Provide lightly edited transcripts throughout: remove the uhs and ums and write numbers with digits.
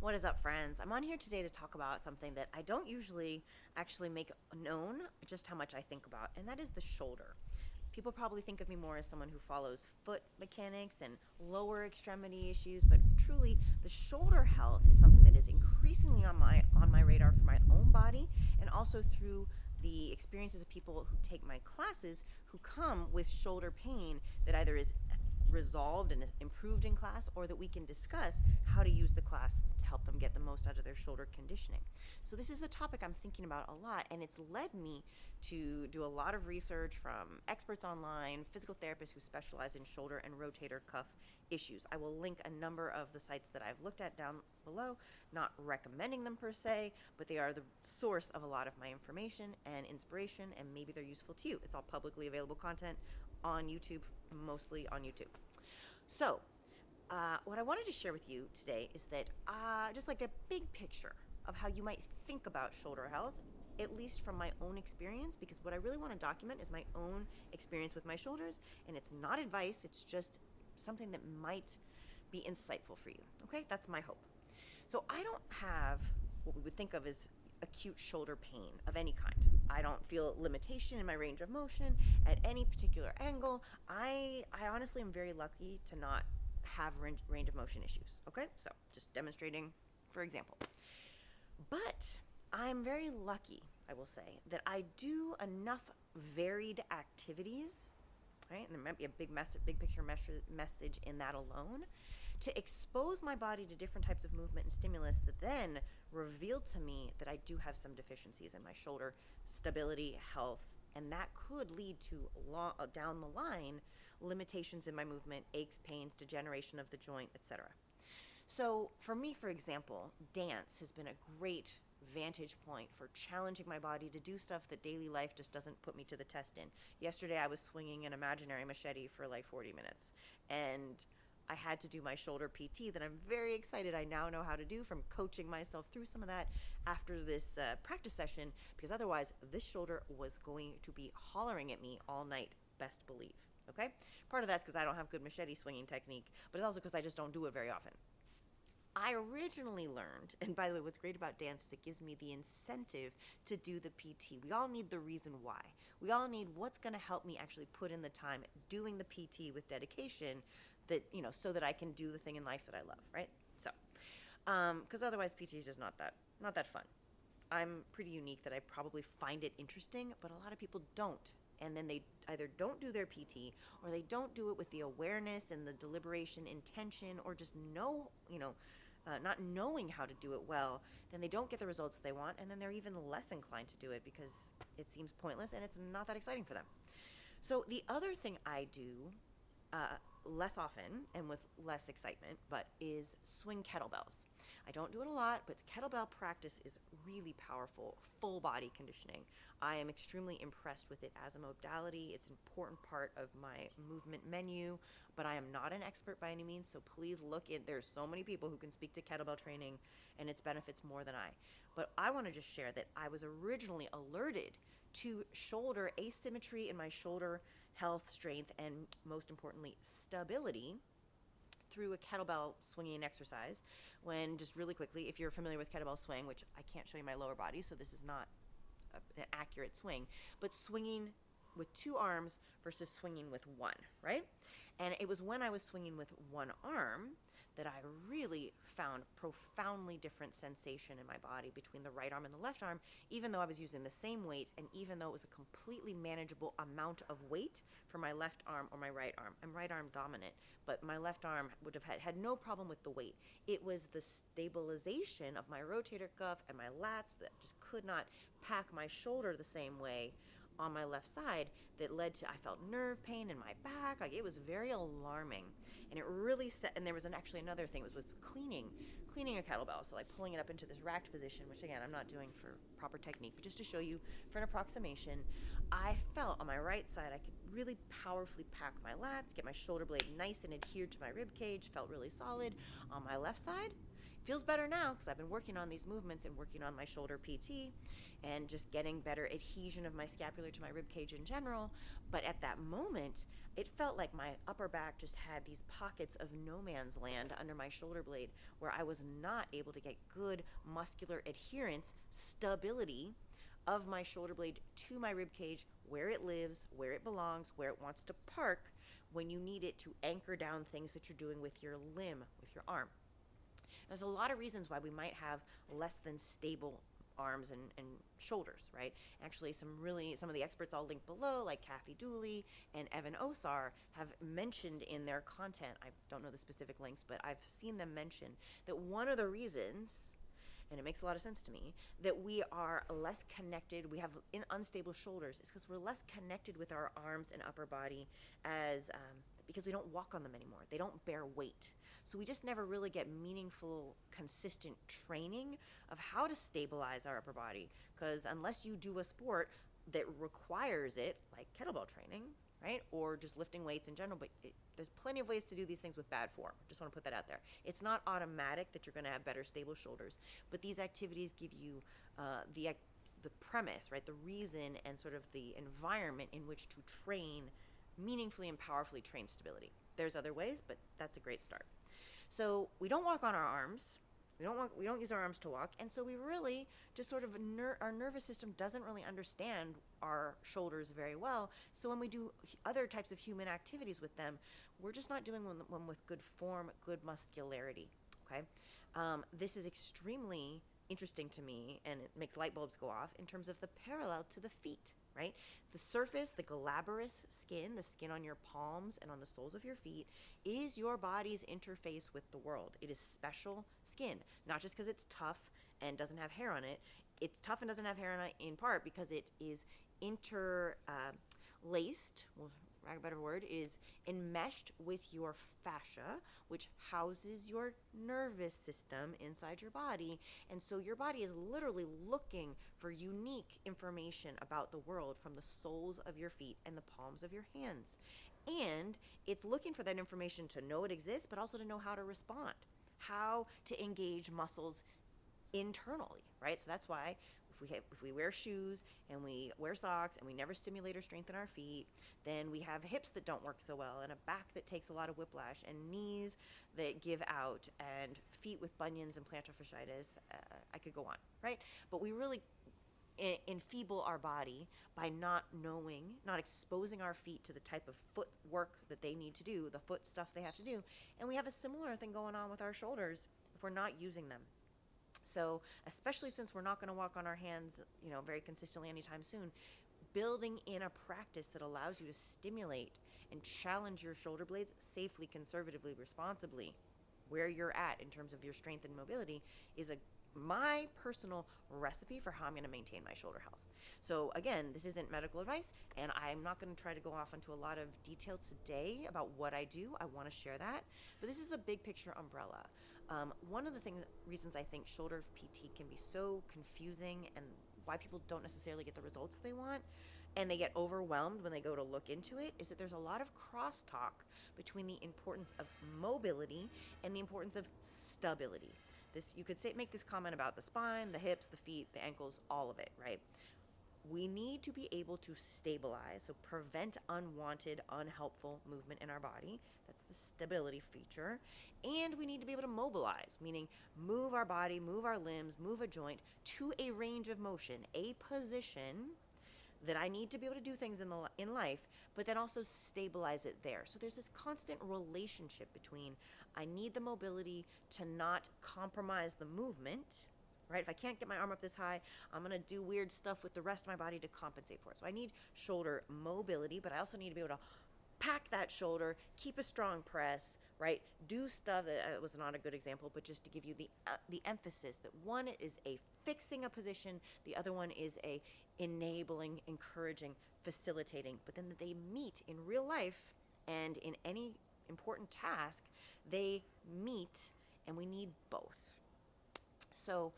What is up, friends? I'm on here today to talk about something that I don't usually actually make known just how much I think about, and that is the shoulder. People probably think of me more as someone who follows foot mechanics and lower extremity issues, but truly, the shoulder health is something that is increasingly on my radar for my own body, and also through the experiences of people who take my classes who come with shoulder pain that either is resolved and improved in class, or that we can discuss how to use the class to help them get the most out of their shoulder conditioning. So this is a topic I'm thinking about a lot, and it's led me to do a lot of research from experts online, physical therapists who specialize in shoulder and rotator cuff issues. I will link a number of the sites that I've looked at down below, not recommending them per se, but they are the source of a lot of my information and inspiration, and maybe they're useful to you. It's all publicly available content on YouTube, mostly on YouTube. So, what I wanted to share with you today is that just like a big picture of how you might think about shoulder health, at least from my own experience, because what I really want to document is my own experience with my shoulders, and it's not advice, it's just something that might be insightful for you. Okay, that's my hope. So I don't have what we would think of as acute shoulder pain of any kind. I don't feel limitation in my range of motion at any particular angle. I honestly am very lucky to not have range of motion issues. Okay, so just demonstrating for example. But I'm very lucky, I will say, that I do enough varied activities, right? And there might be a big picture message in that alone, to expose my body to different types of movement and stimulus that then reveal to me that I do have some deficiencies in my shoulder stability, health, and that could lead to down the line limitations in my movement, aches, pains, degeneration of the joint, etc. So for me, for example, dance has been a great vantage point for challenging my body to do stuff that daily life just doesn't put me to the test in. Yesterday I was swinging an imaginary machete for like 40 minutes, and I had to do my shoulder PT that I'm very excited I now know how to do from coaching myself through some of that after this practice session, because otherwise this shoulder was going to be hollering at me all night, best believe. Okay? Part of that's because I don't have good machete swinging technique, but it's also because I just don't do it very often. I originally learned, and by the way, what's great about dance is it gives me the incentive to do the PT. We all need the reason why. We all need what's going to help me actually put in the time doing the PT with dedication, that, so that I can do the thing in life that I love, right? So, because otherwise PT is just not that fun. I'm pretty unique that I probably find it interesting, but a lot of people don't. And then they either don't do their PT, or they don't do it with the awareness and the deliberation, intention, or just not knowing how to do it well. Then they don't get the results they want, and then they're even less inclined to do it because it seems pointless and it's not that exciting for them. So the other thing I do less often and with less excitement, but is swing kettlebells. I don't do it a lot, but kettlebell practice is really powerful, full body conditioning. I am extremely impressed with it as a modality. It's an important part of my movement menu, but I am not an expert by any means, so please look in. There's so many people who can speak to kettlebell training and its benefits more than I. But I want to just share that I was originally alerted to shoulder asymmetry in my shoulder health, strength, and most importantly, stability through a kettlebell swinging exercise. When, just really quickly, if you're familiar with kettlebell swing, which I can't show you my lower body, so this is not an accurate swing, but swinging with two arms versus swinging with one, right? And it was when I was swinging with one arm that I really found profoundly different sensation in my body between the right arm and the left arm, even though I was using the same weights, and even though it was a completely manageable amount of weight for my left arm or my right arm. I'm right arm dominant, but my left arm would have had no problem with the weight. It was the stabilization of my rotator cuff and my lats that just could not pack my shoulder the same way on my left side that led to, I felt nerve pain in my back. Like, it was very alarming, and it really set. And there was actually another thing, was cleaning a kettlebell. So like pulling it up into this racked position, which again I'm not doing for proper technique, but just to show you for an approximation, I felt on my right side I could really powerfully pack my lats, get my shoulder blade nice and adhered to my rib cage, felt really solid. On my left side, Feels better now because I've been working on these movements and working on my shoulder PT and just getting better adhesion of my scapula to my rib cage in general. But at that moment, it felt like my upper back just had these pockets of no man's land under my shoulder blade where I was not able to get good muscular adherence, stability of my shoulder blade to my rib cage, where it lives, where it belongs, where it wants to park when you need it to anchor down things that you're doing with your limb, with your arm. There's a lot of reasons why we might have less than stable arms and shoulders, right? Actually, some of the experts I'll link below, like Kathy Dooley and Evan Osar, have mentioned in their content, I don't know the specific links, but I've seen them mention that one of the reasons, and it makes a lot of sense to me, that we are less connected, we have unstable shoulders, is because we're less connected with our arms and upper body because we don't walk on them anymore. They don't bear weight. So we just never really get meaningful, consistent training of how to stabilize our upper body. Because unless you do a sport that requires it, like kettlebell training, right, or just lifting weights in general, but there's plenty of ways to do these things with bad form. Just want to put that out there. It's not automatic that you're going to have better stable shoulders, but these activities give you the premise, right, the reason and sort of the environment in which to train meaningfully and powerfully train stability. There's other ways, but that's a great start. So we don't walk on our arms. We don't use our arms to walk, and so we really just sort of our nervous system doesn't really understand our shoulders very well. So when we do other types of human activities with them, we're just not doing one with good form, good muscularity. Okay, this is extremely interesting to me, and it makes light bulbs go off in terms of the parallel to the feet. Right, the surface, the glabrous skin, the skin on your palms and on the soles of your feet, is your body's interface with the world. It is special skin, not just because it's tough and doesn't have hair on it. It's tough and doesn't have hair on it in part because it is interlaced, well, for lack of a better word, is enmeshed with your fascia, which houses your nervous system inside your body. And so your body is literally looking for unique information about the world from the soles of your feet and the palms of your hands. And it's looking for that information to know it exists, but also to know how to respond, how to engage muscles internally, right? So that's why if we wear shoes and we wear socks and we never stimulate or strengthen our feet, then we have hips that don't work so well and a back that takes a lot of whiplash and knees that give out and feet with bunions and plantar fasciitis. I could go on, right? But we really enfeeble our body by not knowing, not exposing our feet to the type of foot work that they need to do, the foot stuff they have to do. And we have a similar thing going on with our shoulders if we're not using them. So especially since we're not going to walk on our hands, very consistently anytime soon, building in a practice that allows you to stimulate and challenge your shoulder blades safely, conservatively, responsibly, where you're at in terms of your strength and mobility is my personal recipe for how I'm going to maintain my shoulder health. So again, this isn't medical advice, and I'm not going to try to go off into a lot of detail today about what I do. I want to share that, but this is the big picture umbrella. One of the reasons I think shoulder PT can be so confusing and why people don't necessarily get the results they want and they get overwhelmed when they go to look into it is that there's a lot of crosstalk between the importance of mobility and the importance of stability. You could make this comment about the spine, the hips, the feet, the ankles, all of it, right? We need to be able to stabilize, so prevent unwanted, unhelpful movement in our body. That's the stability feature. And we need to be able to mobilize, meaning move our body, move our limbs, move a joint to a range of motion, a position that I need to be able to do things in life, but then also stabilize it there. So there's this constant relationship between I need the mobility to not compromise the movement, right? If I can't get my arm up this high, I'm going to do weird stuff with the rest of my body to compensate for it. So I need shoulder mobility, but I also need to be able to pack that shoulder, keep a strong press, right? Do stuff that was not a good example, but just to give you the emphasis that one is a fixing a position, the other one is a enabling, encouraging, facilitating, but then they meet in real life and in any important task, they meet and we need both. So,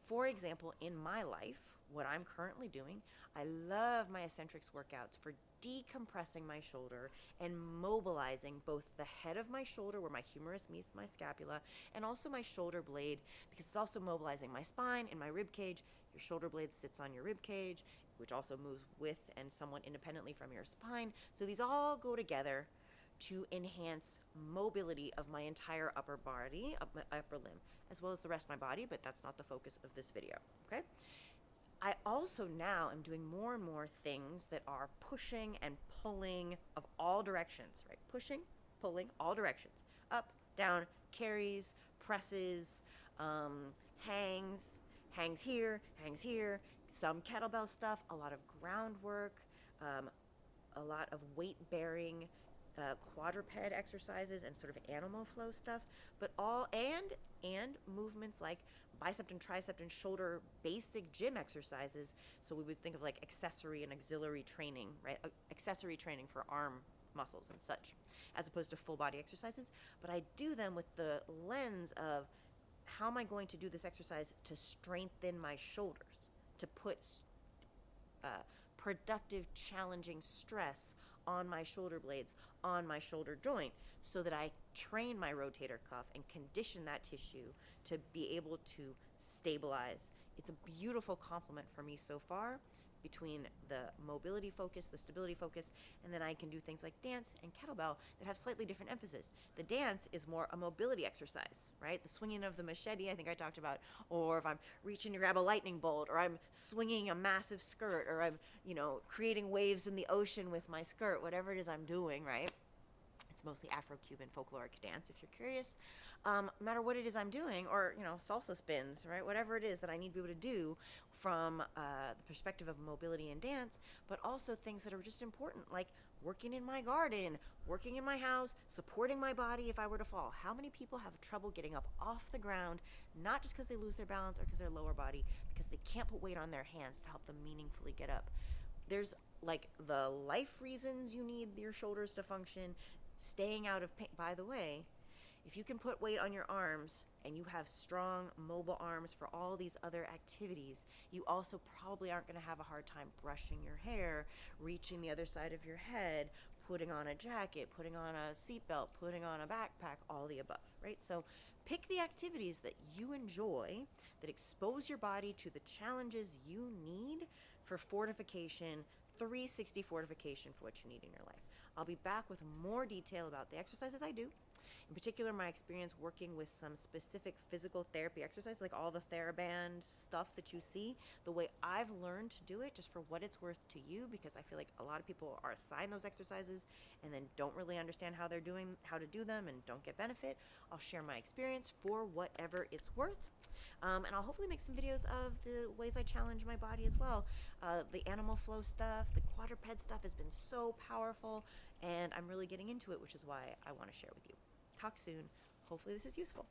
for example, in my life, what I'm currently doing, I love my eccentrics workouts for decompressing my shoulder and mobilizing both the head of my shoulder, where my humerus meets my scapula, and also my shoulder blade, because it's also mobilizing my spine and my rib cage. Your shoulder blade sits on your rib cage, which also moves with and somewhat independently from your spine. So these all go together to enhance mobility of my entire upper body, my upper limb, as well as the rest of my body, but that's not the focus of this video, okay? I also now am doing more and more things that are pushing and pulling of all directions, right? Pushing, pulling, all directions. Up, down, carries, presses, hangs here, some kettlebell stuff, a lot of groundwork, a lot of weight-bearing quadruped exercises and sort of animal flow stuff, but all and movements like bicep and tricep and shoulder basic gym exercises. So we would think of like accessory and auxiliary training, right? Accessory training for arm muscles and such, as opposed to full body exercises. But I do them with the lens of how am I going to do this exercise to strengthen my shoulders, to put productive, challenging stress on my shoulder blades, on my shoulder joint, so that I train my rotator cuff and condition that tissue to be able to stabilize. It's a beautiful complement for me so far between the mobility focus, the stability focus, and then I can do things like dance and kettlebell that have slightly different emphasis. The dance is more a mobility exercise, right? The swinging of the machete, I think I talked about, or if I'm reaching to grab a lightning bolt, or I'm swinging a massive skirt, or I'm, creating waves in the ocean with my skirt, whatever it is I'm doing, right? It's mostly Afro-Cuban folkloric dance, if you're curious. No matter what it is I'm doing, or, salsa spins, right? Whatever it is that I need to be able to do from the perspective of mobility and dance, but also things that are just important, like working in my garden, working in my house, supporting my body if I were to fall. How many people have trouble getting up off the ground, not just because they lose their balance or because their lower body, because they can't put weight on their hands to help them meaningfully get up? There's like the life reasons you need your shoulders to function, staying out of pain. By the way, if you can put weight on your arms and you have strong mobile arms for all these other activities, you also probably aren't going to have a hard time brushing your hair, reaching the other side of your head, putting on a jacket, putting on a seatbelt, putting on a backpack, all the above, right? So pick the activities that you enjoy, that expose your body to the challenges you need for fortification, 360 fortification for what you need in your life. I'll be back with more detail about the exercises I do, in particular my experience working with some specific physical therapy exercises, like all the TheraBand stuff that you see, the way I've learned to do it, just for what it's worth to you, because I feel like a lot of people are assigned those exercises and then don't really understand how to do them and don't get benefit. I'll share my experience for whatever it's worth. And I'll hopefully make some videos of the ways I challenge my body as well. The animal flow stuff, the quadruped stuff has been so powerful, and I'm really getting into it, which is why I want to share with you. Talk soon. Hopefully this is useful.